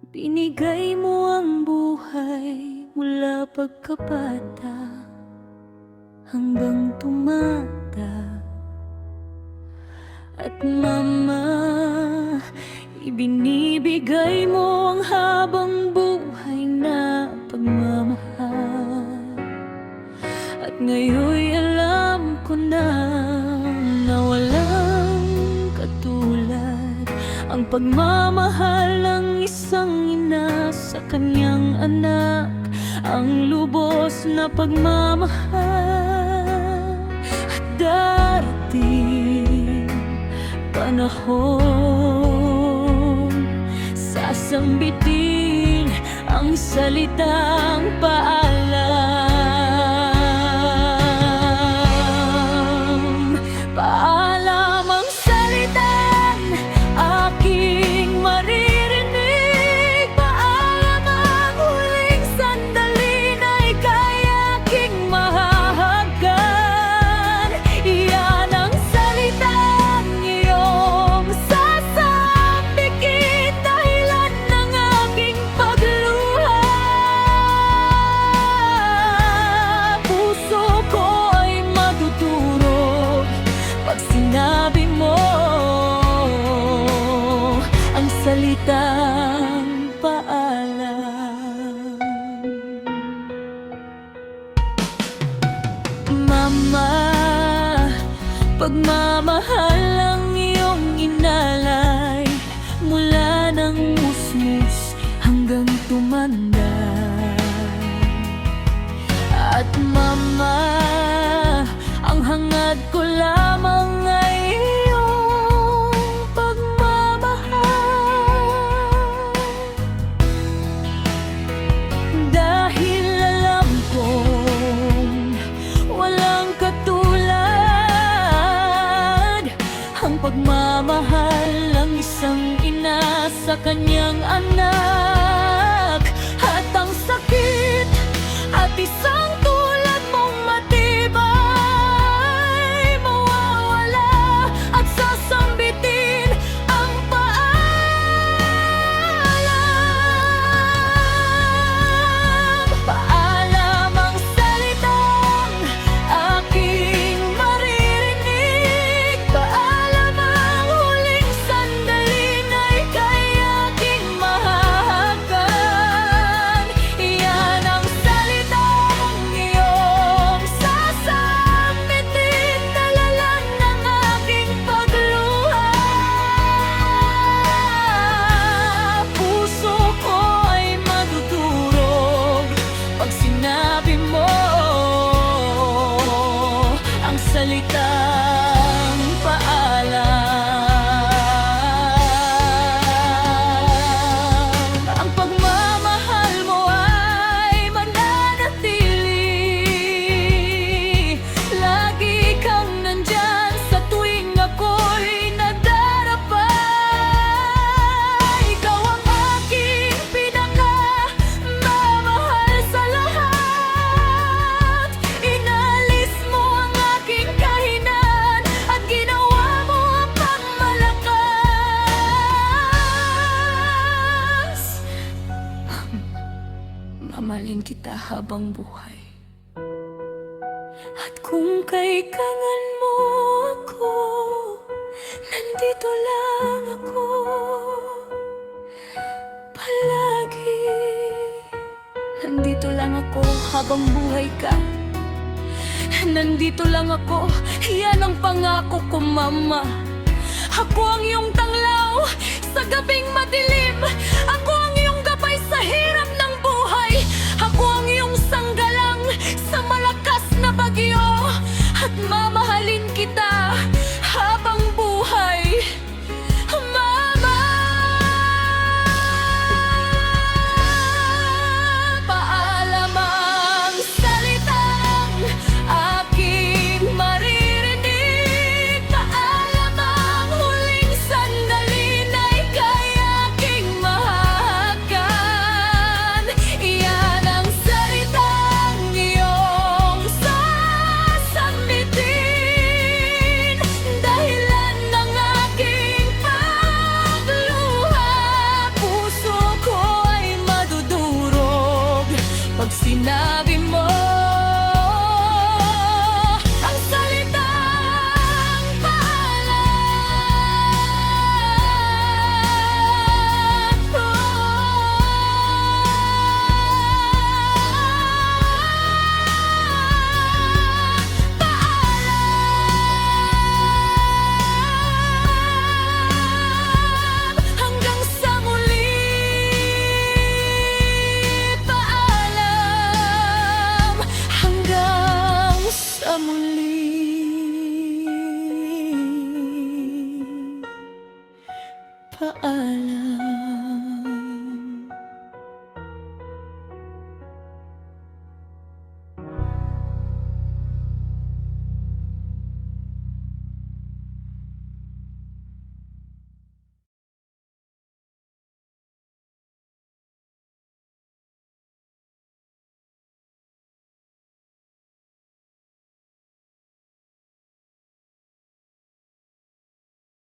Binigay mo ang buhay mula pagkabata hanggang tumanda. At Mama, ibinibigay mo ang habang buhay na pagmamahal. At ngayon'y alam ko na walang katulad ang pagmamahal ng isang ina sa kanyang anak, ang lubos na pagmamahal. At darating panahon, sasambitin ang salitang paalam. Paalam ang salitang aking maririnig. Paalam ang huling sandali na ika'y aking mahahagkan. Iyan ang salitang iyong sasambitin, dahilan ng aking pagluha. Puso ko ay madudurog pag sinabi mo ang salitang paalam. Mama, pagmamahal ang iyong inalay mula ng musmus hanggang tumanda. At Mama, ang hangad ko lamang ay iyong pagmamahal. Dahil alam kong walang katulad ang pagmamahal ng isang ina sa kanyang anak. At ang sakit at isang tulad mong matibay mawawala at sasambitin ang paalam. Paalam ang salitang aking maririnig. Paalam ang huling sandali na ika'y aking mahahagkan. Iyan ang salitang iyong sasambitin, dalalan ng aking pagluha. Puso ko ay madudurog pag sinabi mo ang salitang paalam. Ang pagmamahal mo ay mananatili. Lagi kang nandyan sa tuwing ako'y nadarapa. Ikaw ang aking pinakamamahal sa lahat. Inalis mo ang aking kahinan at ginawa mo ang pagmalakas. Mamahalin kita habang buhay. At kung kailangan mo ako, nandito lang ako palagi. Nandito lang ako habang buhay ka. Nandito lang ako, yan ang pangako ko, Mama. Ako ang iyong tanglaw sa gabing madilim.